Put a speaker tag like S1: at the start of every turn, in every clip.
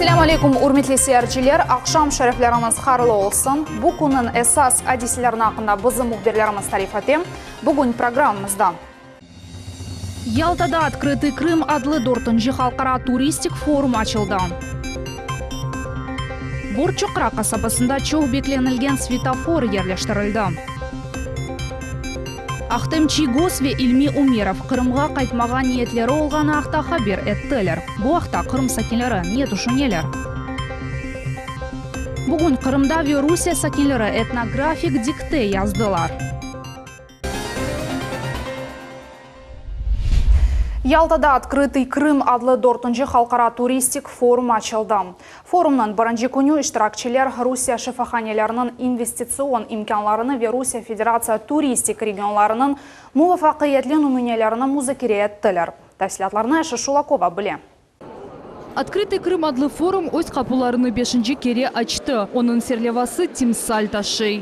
S1: Assalamu alaikum, urmetli seyirciler. Akşam şereflerimiz hayırlı olsun. Bu günün esas hadiselerini hakkında bizim muhbirlerimiz tarif etim. Bugün programımızda Yaltada Открытый Крым adlı 4. Halkara Turistik Forum açıldı. Borçukra kasabasında çok beklenilgen svetofor yerleştirildi. Ахтем Чигос ve İlmi Umirov Kırım'a qaytmağa niyetleri olğanı haqda haber ettiler. Bu haqda Kırım sakinleri ne düşünüyorlar? Bugün Kırım'da ve Rusya sakinleri etnografik dikte yazdılar. Yaltada Открытый Крым adlı 4. Halkara Turistik Forum açıldı. Forumdan birinci günü iştirakçılar Rusya şifahanelerinin investisiyon imkanlarını ve Rusya Federatsiya turistik regionlarının muvaffaqiyetli numunelerini müzakere ettiler. Tafsilatlarını Ayşe Shulakova bilir.
S2: Открытый Крым adlı forum öz kapılarını 5. kere açtı. Onun serlevası timsal taşı.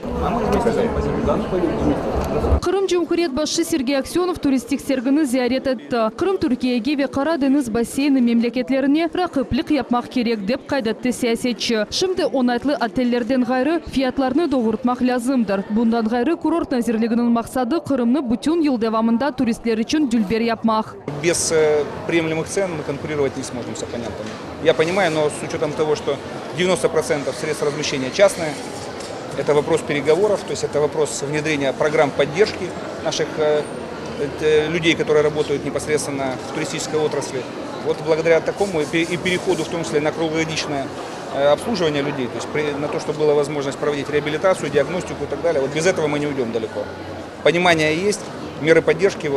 S2: Kırım Cumhuriyet Başı Sergey Aksyonov turistik sergini ziyaret etti. Kırım Türkiye'ye ve Karadeniz baseyni memleketlerine rakiplik yapmak gerek dep kaydetti siyasetçi. Şimdi onaytlı otellerden gayrı fiyatlarını doğurtmak lazımdır. Bundan gayrı kurort nazirliginin maksadı Kırım'ı bütün yıl devamında turistler için dülber yapmak.
S3: Без приемлемых цен мы конкурировать не сможем с оппонентами. Я понимаю, но с учетом того, что 90% средств размещения частные, это вопрос переговоров, то есть это вопрос внедрения программ поддержки наших людей, которые работают непосредственно в туристической отрасли. Вот благодаря такому и переходу, в том числе на круглогодичное обслуживание людей, то есть на то, чтобы была возможность проводить реабилитацию, диагностику и так далее, вот без этого мы не уйдем далеко. Понимание есть. Меры поддержки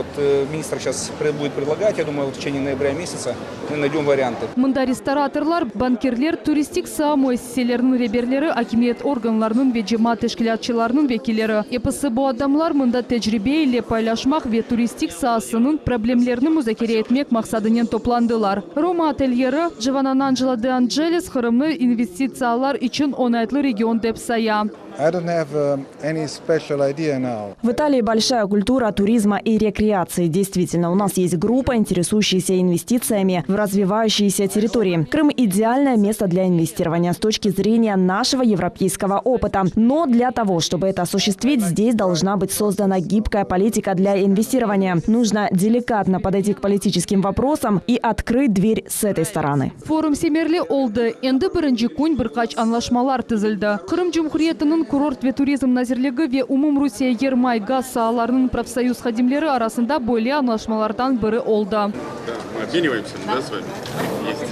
S3: министр сейчас будет предлагать, я думаю, в течение ноября месяца мы найдем варианты.
S2: Мында рестораторлар, банкирлер, туристик саа муэссиселерinin реберлери, акимиет органларının ve cemaat teşkilatçılarının vekilleri. Episi bu adamlar mında tecrübe ile paylaşmak ve turistik sahasının problemlerini müzakere etmek maksadıyla toplandılar. Roma ateljeri Giovanna Angela De Angelis Kırımlı investitsiyalar için onaytlı region dep saya.
S4: I don't have any special idea now.
S5: В Италии большая культура туризма и рекреации. Действительно, у нас есть группа, интересующаяся инвестициями в развивающиеся территории. Крым – идеальное место для инвестирования с точки зрения нашего европейского опыта. Но для того, чтобы это осуществить, здесь должна быть создана гибкая политика для инвестирования. Нужно деликатно подойти к политическим вопросам и открыть дверь с этой стороны.
S2: Forum semerli oldu. Endi birinci gün birkaç anlaşmalar tüzüldü. Kırım Cumhuriyeti'nin Kurort ve Turizm Nazirligi ve Umum Rusya Yermay gaz sahalarının profsoyuz hadimleri arasında böyle anlaşmalardan biri oldu.
S6: Обмениваемся, да, с вами? Есть.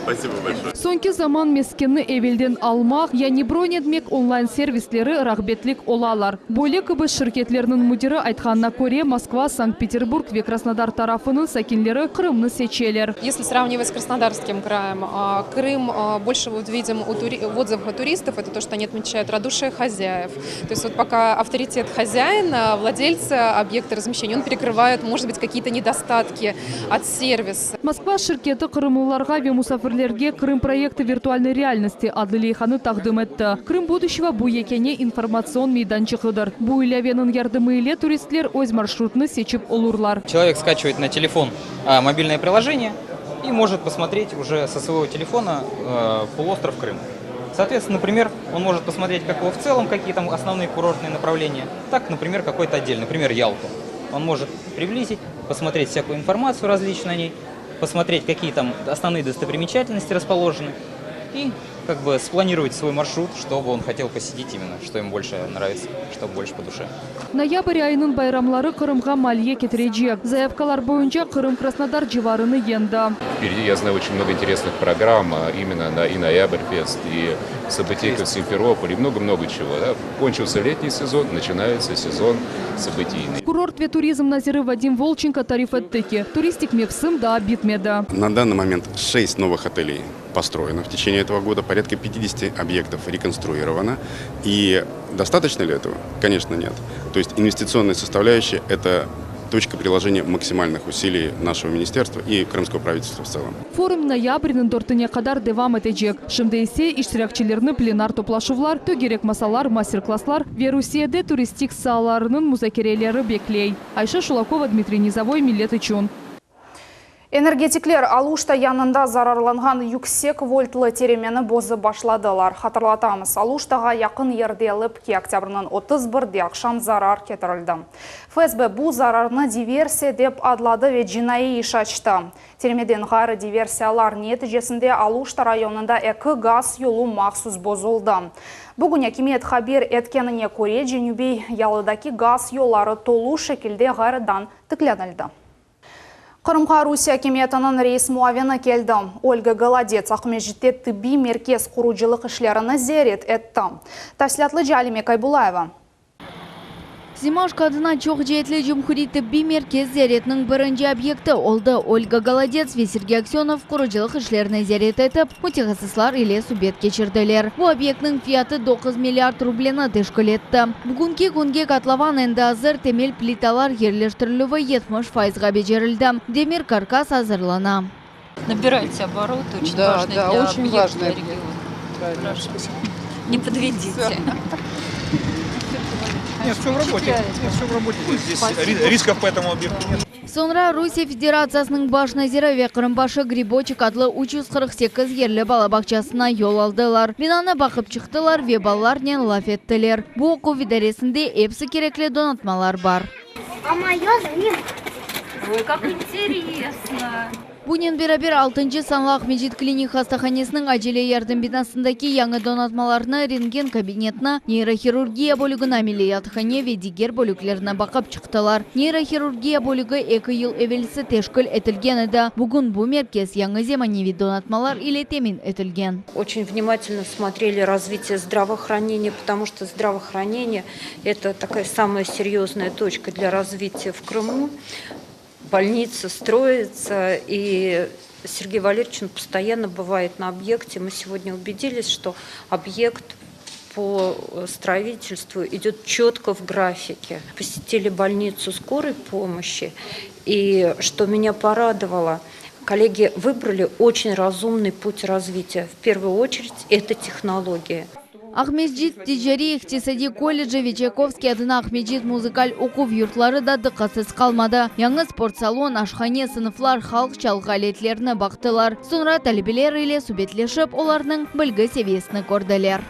S6: Спасибо большое.
S2: Sonki zaman meskenini evvelden almak, yani bron etmek online servisleri rağbetlik olalar. Böyle gibi şirketlerinin müdiri aytkanına göre Moskva, Санкт-Петербург ve Krasnodar tarafının sakinleri Kırım'ını seçiyorlar.
S7: Если сравнивать с Краснодарским краем, Крым больше видим в отзывах туристов, это то, что они отмечают радушие хозяев. То есть вот пока авторитет хозяина, владельца объекта размещения, он перекрывает, может быть, какие-то недостатки от сервиса.
S2: Moskva şirketi Kırımlılarga ve musafirlerge Kırım proyekti virtualной реальности adlı leyhanı takdim etti. Kırım будущего bu yekene informasyon meydançıqıdır. Bu ilavenin yardımı ile turistler öz marşrutunu seçip olurlar.
S8: Человек скачивает на телефон мобильное приложение и может посмотреть уже со своего телефона полуостров Крым. Соответственно, например, он может посмотреть как его в целом, какие там основные курортные направления, так, например, какой-то отдельный, например, Ялту. Он может приблизить, посмотреть всякую информацию различную о ней, посмотреть, какие там основные достопримечательности расположены и как бы спланировать свой маршрут, что бы он хотел посетить именно, что ему больше нравится, что больше по душе.
S2: Ноябрь ayının bayramları Kırım'a maliye getirecek. Заявкалар boyunca Kırım Krasnodar civarını yendi.
S6: Впереди, я знаю, очень много интересных программ, именно и Ноябрьфест, и Событийка в Симферополе, и много-много чего. Да? Кончился летний сезон, начинается сезон событийный.
S2: Kurort ve Turizm Naziri Vadim Volchenko tarif etti ki, turistik mevsim daha bitmedi.
S9: На данный момент 6 новых отелей построено в течение этого года, порядка 50 объектов реконструировано. И достаточно ли этого? Конечно, нет. То есть инвестиционная составляющая – это точка приложения максимальных усилий нашего министерства и крымского правительства в целом.
S2: Forum noyabr'ın 4'üne kadar devam edecek. Şimdi ise iştirakçılarını plenar toplaşıvlar, tögerek masalar, master-klasslar ve Rusya'da turistik sahalarının müzakereleri bekley. Ayşe Shulakova, Dmitriy Nizavoy, Millet için.
S1: Энергетиклер Алушта янында зарарланған yüksek вольтлы теремені бозы башладылар. Хатırlatамыз, Алуштаға яқын ерде ліпке октябрның 31-де ақшам зарар кетірілді. ФСБ бұл зарарны диверсия деп адлады ве жинайы иш açtı. Теремеден ғары диверсиялар нәтижесінде Алушта районында экі газ yolu мақсус бозылды. Бүгін акимет хабер еткеніне көре Женюбей ялыдаки газ yolları толу шекілде ғарыдан тікленілді. Қырымға Русия акиметінің рейс муавені келді. Ольга Голодец Ахмежитте тибби меркез құручылық ішлеріні зерет етті. Тәсілатлы Жалиме Кайбулаева.
S10: Зимашка адына чоқ жетлі Жумхури тибби меркез зеретінің бірінші объекті олды. Ольга Голодец ве Сергей Аксенов құручылық ішлеріні зерет етіп, мутехасыслар иле субет кечірділер. Бұл объектінің фияты 9 миллиард рублені тешкілетті. Бүгінгі күнге котлован әнді азыр темел плиталар ерлештірілуі 70% бежерілді. Демир каркас азырлана.
S11: Набирайте оборот, очень важный для объекта региона. Не подведите.
S3: Нет, все в работе. Здесь рисков по этому объекту нет.
S10: Sonra Rusya Federatsiyasының баш назирі ве Қырымбашы Грибочек адлы 348 ерлі балабақчасына yol алдылар. Бинаны бақып чықтылар ве балаларнен лаф еттілер. Бұл оқу видаресінде епсі кереклі донатмалар бар.
S12: А моё за ним.
S11: Ой, как интересно.
S10: Бұнен берабер 6-й Санлы Ахмеджит клиник хастаханесінің әжелі ярдым бинасындаки яңы донатмаларына рентген кабинетна, нейрохирургия бөлігін амелиятхане ве дигер бөліклеріне бақып чықтылар. Нейрохирургия бөлігі 2 ел әвелісі тешкіл әтілген еді. Бүгін бұл меркез яңы земаневи донатмалар или темин әтілген.
S13: Очень внимательно смотрели развитие здравоохранения, потому что здравоохранение – это такая самая серьезная точка для развития в Крыму. Больница строится, и Сергей Валерьевич постоянно бывает на объекте. Мы сегодня убедились, что объект по строительству идет четко в графике. Посетили больницу скорой помощи, и что меня порадовало, коллеги выбрали очень разумный путь развития. В первую очередь это технология.
S10: Ахмеджит Тижари Ихтисади колледжі Вечаковский адына Ахмеджит музыкаль оқу юртлары да дыққасыз қалмады. Яңы спортсалон, ашхане, сыныфлар, халық чалғалетлеріні бақтылар. Sonra тәлбелер иле субетлешіп, оларның білгі севесіні көрділер.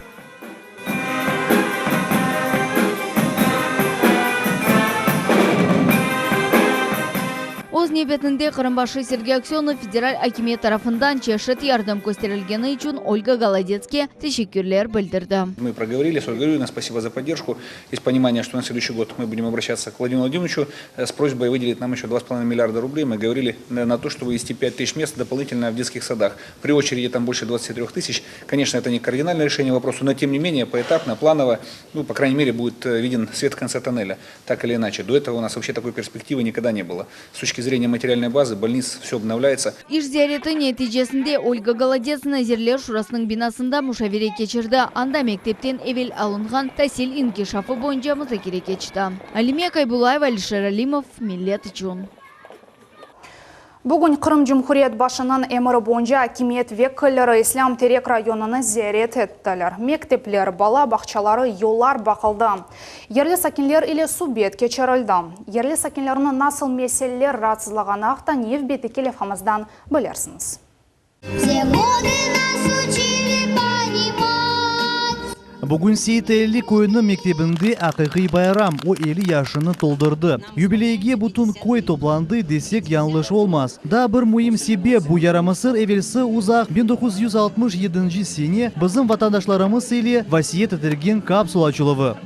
S10: Оз небетінде Қырымбашы Сергей Аксенов федераль акимет тарафындан чешет ярдым көстерілгені үшін Ольга Голодецке тешеккерлер білдірді.
S3: Мы проговорили с Ольгой Юрьевной, спасибо за поддержку. Есть понимание, что на следующий год мы будем обращаться к Владимиру Владимировичу с просьбой выделить нам еще 2,5 миллиарда рублей. Мы говорили на то, чтобы ввести 5 тысяч мест дополнительно в детских садах. При очереди там больше 23 тысяч. Конечно, это не кардинальное решение вопроса, но тем не менее поэтапно, планово, по крайней мере, будет виден свет в конце тоннеля. Так или иначе. До этого у нас вообще такой перспективы никогда не было. С точки зрения материальной базы, больниц, все обновляется.
S10: Иш зияреті нәтижесінде Ольга Голодец Назирлер шурасының бинасында мушавере кечірді. Анда мектептен эвел алынған тәсіл инкишафы бойынша музакире кечті. Алимия Кайбулаева, Алишер Алимов, Миллет Чун.
S1: Бүгін Қырым Жұмхуриет башының әмірі бойынша акимет веккілері Ислам Терек районыны зерет еттілер. Мектеплер, бала бақчалары, yollar бақылды. Ерлі сакинлер или субет кечерілді. Ерлі сакинлерінің насыл меселелер раtsызлағаны ақта нев беті келефамыздан білерсіңіз.
S14: Бүгін Сейт Әли көйіні мектебінде ақиқи байрам, о елі яшыны толдырды. Юбилейге бұтын көй топланды десек yanlış olmaz. Да бір мұйым себе бұ ярамысыр әвелсі ұзақ 1967 сене біздің ватандашларымыз елі васиет етілген капсула açılıvы.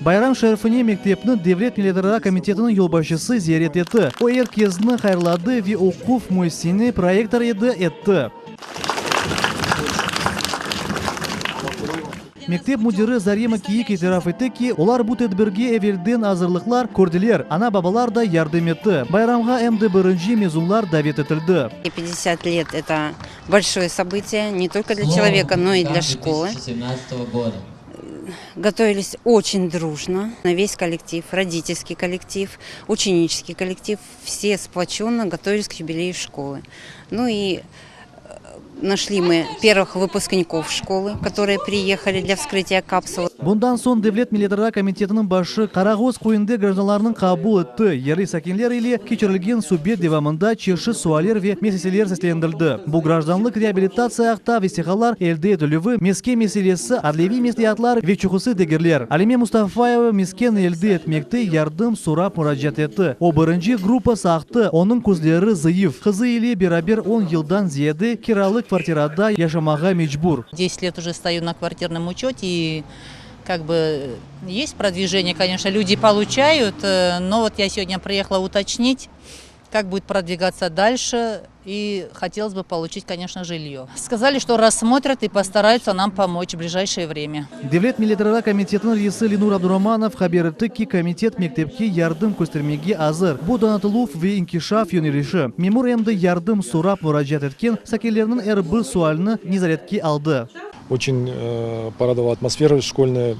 S14: Байрам шәрфіне мектепні Devlet Milletleri комитетінің елбашысы зиярет етті. О еркезіні хайрлады ве оқуф мойсіне проектор етті. Мектеп мудиры Зарема Киик етераф етті ки, олар бұт әдбірге әверден азырлықлар көрділер. Ана бабалар да ярдым етті. Байрамға әмді бірінші мезунлар давет етілді.
S15: 50 лет – это большое событие не только для человека, но и для школы. Готовились очень дружно. На весь коллектив, родительский коллектив, ученический коллектив. Все сплоченно готовились к юбилею школы. Ну и нашли мы первых выпускников школы, которые приехали для вскрытия капсулы.
S14: Bundan son Devlet Milletara Komitetinin başı Qaragöz koyunda gражданларның kabul etті. Yerli sakinler ile keçirilgen subjet devamında çeşitli sualler ve meseleler seslendirildi. Bu gражданлык реабилитация akta vesiqalar elde edilüvi meske meselesi adlevi mesliyatlar ve çukusu degirler. Alime Mustafayeva mesken elde etmekte yardım sorap müracaat etti. O birinci grupa sahtı. Onun közleri zayıf. Kızı ile beraber 10 yıldan ziyade kiralık kvartirada yaşamağa mecbur.
S16: 10 лет уже стою на квартирном учете и как бы есть продвижение, конечно, люди получают, но вот я сегодня приехала уточнить, как будет продвигаться дальше, и хотелось бы получить, конечно, жилье. Сказали, что рассмотрят и постараются нам помочь в ближайшее время.
S14: Devlet Milletara Komitetinin reisi Linur Abdurahmanov haber etti ki komitet mektepke yardım göstermege hazır. Bu donatıluf ve inkişaf yönelişi. Memur emdi yardım sorap müracaat etken sakinlerinin bir sualını nezaretke aldı.
S17: Очень порадовала атмосфера школьная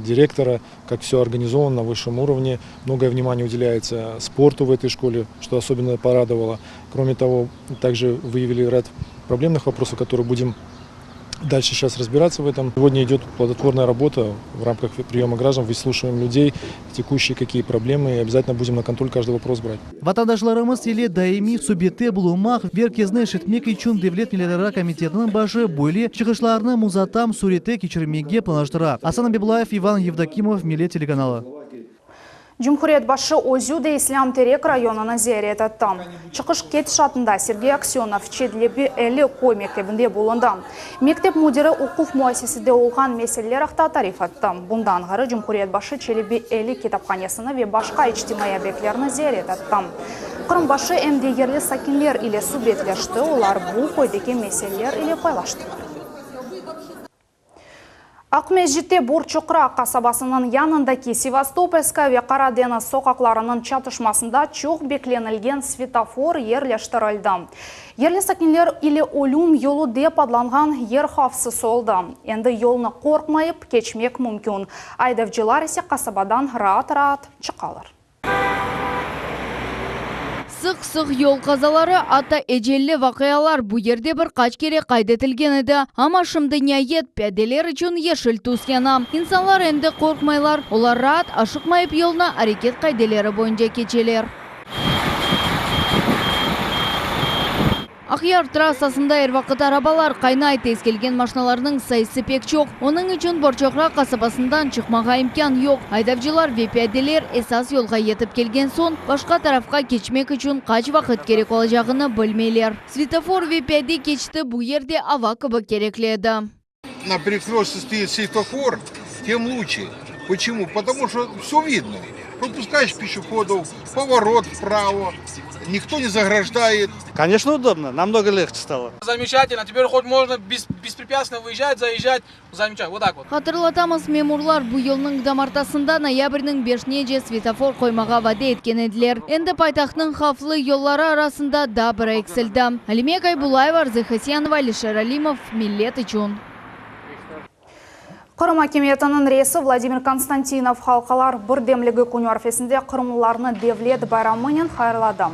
S17: директора, как все организовано на высшем уровне. Многое внимание уделяется спорту в этой школе, что особенно порадовало. Кроме того, также выявили ряд проблемных вопросов, которые будем дальше сейчас разбираться в этом. Сегодня идет плодотворная работа в рамках приема граждан, выслушиваем людей, текущие какие проблемы, и обязательно будем на контроль каждый вопрос брать.
S14: Vatandaşlarımız ile daimi subjekte bulunmak, verkezne işitmek için Devlet Milletara Komitetinin başı böyle çıkışlarını muzatam surete geçirmege planlaştıra. Hasan Bebulayev, Ivan Yevdokimov, Millet Teлеканалы.
S1: Cumhuriyet başı Озюде İslam Terek rayonuna ziyaret etti. Çıkış ketiş şartında Sergey Aksyonov Çedlebi 50 koy mektebinde bulundu. Mektep müdiri okuf muassesede olğan meseleler haqda tarif etti. Bundan geri Cumhuriyet başı Çelebi 50 kitapxanasını ve başka ictimai obyektlerini ziyaret etti. Kırım başı emde yerli sakinler ile subjetleşti, onlar bu koydaki meseleler ile paylaştılar. Akmezjit'te Borçukra kasabasının yanındaki Sevastopolska ve Karadeniz sokaklarının çatışmasında çok beklenilgen svetofor yerleştirildi. Yerli sakinler ile ölüm yolu dep adlangan yer xavfsiz oldu. Endi yolunu korkmayıp geçmek mümkün. Aydavcılar ise kasabadan rahat çıkarlar.
S10: Sık yol kazaları ata ecelli vakayalar bu yerde bir kaç kere kaydetilgen edi. Ama şimdi nihayet piyadeler için yeşil tuz yana. İnsanlar endi korkmaylar. Olar rahat aşıkmayıp yoluna hareket kaydeleri boyunca geçeler. Akhyar trassasında her vakit arabalar kaynay tez kelgen maşinalarının sayısı pek çok. Onun için Borçokra kasabasından çıkmağa imkan yok. Aydavcılar ve piyadeler esas yolga yetip kelgen son başka tarafka geçmek için kaç vakit gerek olacağını bilmeyler. Svetofor ve piyade geçti bu yerde ava kıbı gerekliydi.
S18: На перекрестке стоит светофор, тем лучше. Почему? Потому что все видно. Пропускаешь пешеходов, поворот вправо, никто не заграждает.
S19: Конечно, удобно, намного легче стало.
S20: Замечательно, теперь хоть можно беспрепятственно выезжать, заезжать, замечательно, вот так вот.
S10: Hatırlatamız memurlar bu yolun damartasında noyabrның 5-nece svetofor koymağa vade etken ediler. Endi paytaxtның xavflı yolları arasında da bir eksildi. Alime Kaybulayeva, Zehasyanova, Alisher Alimov, Millet için.
S1: Kırım hakimiyetinin reisi Vladimir Konstantinov halkalar birdemligi kuni arifesinde Kırımlılarını devlet bayramının hayırladı.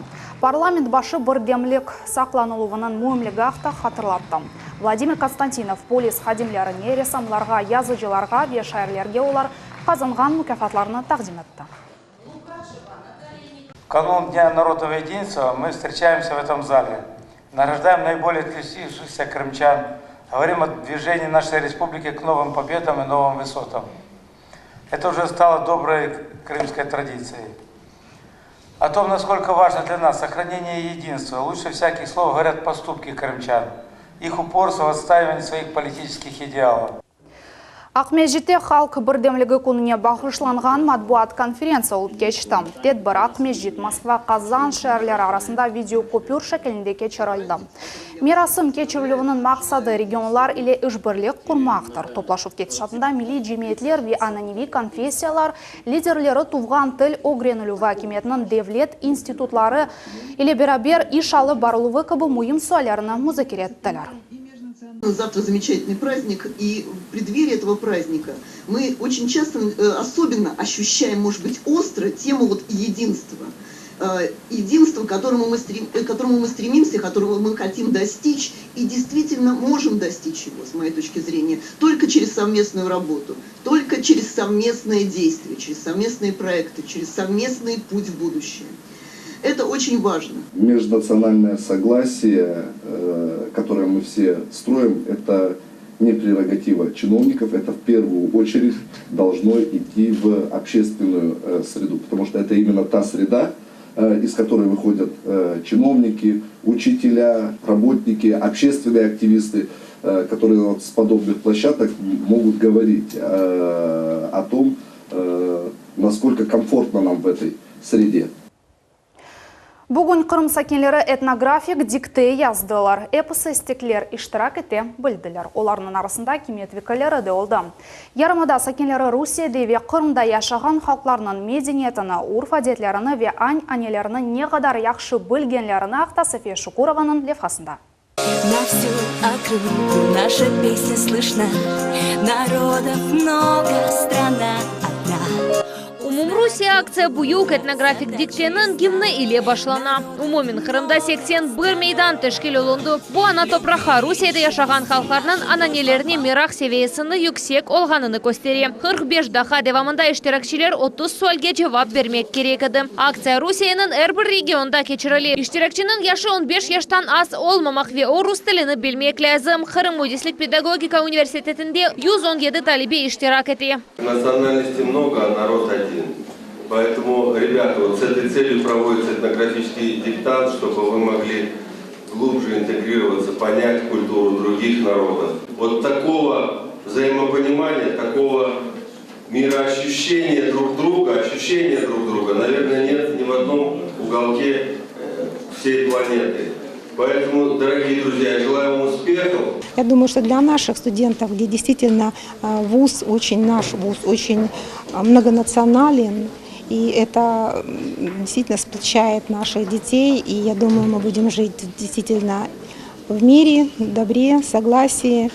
S1: Parlament başı birdemlik saklanılığının mühimligi haqda hatırlattı. Vladimir Konstantinov polis xadimlerine, ressamlarga, yazıcılarga ve şairlerge olar kazangan mükafatlarını taqdim etti.
S21: Канун Дня народного единства мы встречаемся в этом зале, награждаем наиболее отличившихся крымчан, говорим о движении нашей республики к новым победам и новым высотам. Это уже стало доброй крымской традицией. О том, насколько важно для нас сохранение единства, лучше всяких слов говорят поступки крымчан, их упорство в отстаивании своих политических идеалов.
S1: Akmezjit'te halk birdemligi kunine bağışlangan matbuat konferensiya olup geçti. Tedbir Akmezjit, Moskva, Kazan şehirleri arasında video kupür şeklinde geçirildi. Merasim keçirilivinin maksadı regionlar ile işbirlik kurmaktır. Toplaşıp ketişatında milli cemiyetler ve anonimi konfessiyalar liderleri tuvgan til öğrenilüvi hakimiyetinin devlet institutları ile beraber iş alıp barılığı gibi mühim suallarını müzakere ettiler.
S22: Завтра замечательный праздник, и в преддверии этого праздника мы очень часто особенно ощущаем, может быть, остро тему единства. единство, к которому мы стремимся, которого мы хотим достичь, и действительно можем достичь его, с моей точки зрения, только через совместную работу, только через совместные действия, через совместные проекты, через совместный путь в будущее. Это очень важно.
S4: Межнациональное согласие, которое мы все строим, это не прерогатива чиновников, это в первую очередь должно идти в общественную среду, потому что это именно та среда, из которой выходят чиновники, учителя, работники, общественные активисты, которые вот с подобных площадок могут говорить о том, насколько комфортно нам в этой среде.
S1: Бүгін Қырым сакенлері этнографик дикте яздылар. Эпосы стеклер иштирак ете білділер. Оларының арасында кемет векалері де олды. Ярымыда сакенлері Русияде ве Қырымда яшаған халқларының медениетіні, урф әдетлеріні ве ань-анелеріні не қадар яқшы білгенлеріні ақта София Шукурованың лефасында.
S5: На всю округу наша песня слышна, народов много, страна одна.
S23: Умумрусия акция буюк этнографик диктенін гимны иле башлана. Умумин Қырымда 81 мейдан тешкел олынды. Бу ана топраха Русияда яшаған халқарнын ананелеріне мирах севесіні юксек олғаныны көстере. 45 даха девамында иштиракчилер 30 суалге жавап бермек керекеді. Акция Русияның әрбір регионда кечірілі. Иштиракчының яшы 15 яштан аз олмамақ ве орус тіліні білмек ләзім. Қырым Мудислик педагогика университетінде 117 талибе иштирак ете.
S24: Национальностей много, а народ один. Поэтому, ребята, вот с этой целью проводится этнографический диктант, чтобы вы могли глубже интегрироваться, понять культуру других народов. Вот такого взаимопонимания, такого мироощущения друг друга, наверное, нет ни в одном уголке всей планеты. Поэтому, дорогие друзья, я желаю вам успехов.
S25: Я думаю, что для наших студентов, где действительно наш вуз очень многонационален, и это действительно сплочает наших детей, и я думаю, мы будем жить действительно в мире, в добре, согласии.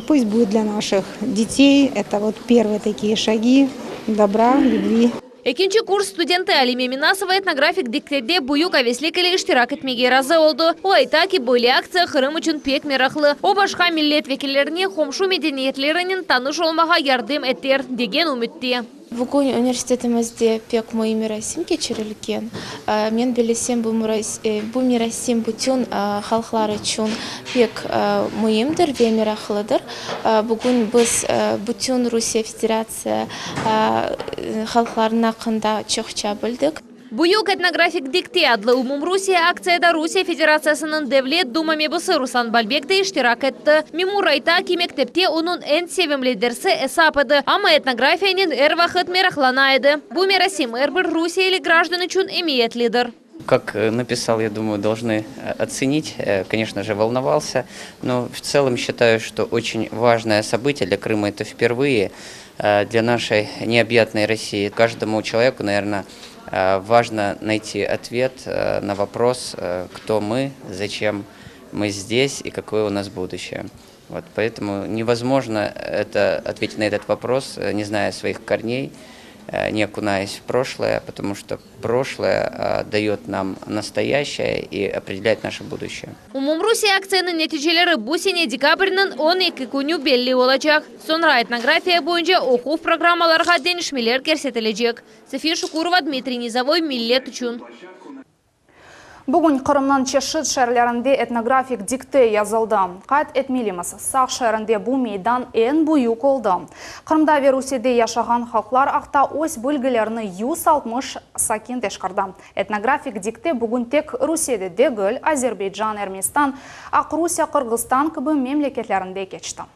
S25: Пусть будет для наших детей это вот первые такие шаги добра, любви.
S23: Экинчи курс студенты Алиме Минасова этнографик диктеде буюк авесликелі иштирак етмеге разы олды. О айтаки бөлі акция Қырым үшін пек мерақлы. О башқа миллет векелеріне хомшу медениетлерінің таныш олмаға ярдым еттер деген үмітте.
S26: Бүгін университетімізде пек мұйым мирасим кечірілген. Мен білесем бұл мирасим бүтін халқлар үшін пек мұйымдыр ве мирақлыдыр. Бүгін біз бүтін Русия Федерация халқларына қында чоқча білдік.
S23: Буюк этнографик дикте адлы Умумрусия акцияда Русия Федерациясының Девлет Дума мебысы Руслан Балбекте иштирак етті. Мемурайта мектепте оның ән севімлі дерсі эсапыды, ама этнографияның әр вақыт мерақланайды. Бу мерасим әрбір Русия или граждан үшін имеетлидер.
S27: Как написал, я думаю, должны оценить. Конечно же, волновался, но в целом считаю, что очень важное событие для Крыма это впервые для нашей необъятной России. Каждому человеку, наверное, важно найти ответ на вопрос, кто мы, зачем мы здесь и какое у нас будущее. Вот, поэтому невозможно ответить на этот вопрос, не зная своих корней, не окунаясь в прошлое, потому что прошлое дает нам настоящее и определяет наше будущее.
S23: Умумрусия акцияның нәтижелері бұл сене декабрьнің 12 күні белли олacak. Sonra этнография бойынша оқу программаларға денішмелер көрсетілəcек. София Шукурова, Дмитрий Низовой, Миллет үшін.
S1: Бүгін Қырымнан Чешит шәрлерінде этнографик дикте yazıldı. Қайт etmelimiz, Сақ шәрінде бұл мейдан ең бұйық олды. Қырымда ве Русияде яшаған халқлар ақта ось бөлгілеріні 160 сакен тешқарды. Этнографик дикте бүгін тек Русияде дегіл, Азербайджан, Эрмистан, Ақ Русия, Қырғызстан кібі мемлекетлерінде кечті.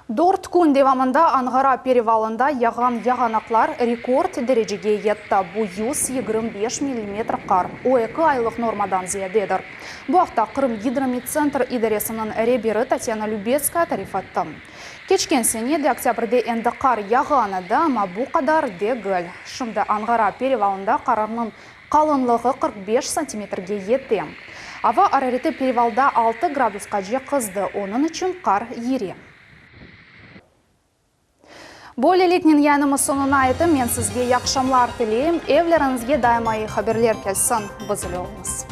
S1: Дорт күн девамында Аңғара перевалында яғанақлар рекорд дәрежеге етті. Бұл 125 мм қар. О 2 айлық нормадан зиядедір. Бұл ақта Қырым гидромедцентр идаресінің ребері Татьяна Любецкая тарифатты. Кечкен сенеде октябрде әнді қар яғаны да, ма бұл қадар дегіл. Шымды Аңғара перевалында қарарының қалынлығы 45 сантиметрге етті. Ава арареті перевалда 6 градусқа же қызды. Оның үшін қар ере. Более ликнин янымыз сонuna айтым, мен сізге яқшамлар тілейім, евлеріңізге дайма хаберлер келсін, бізілі олмыз.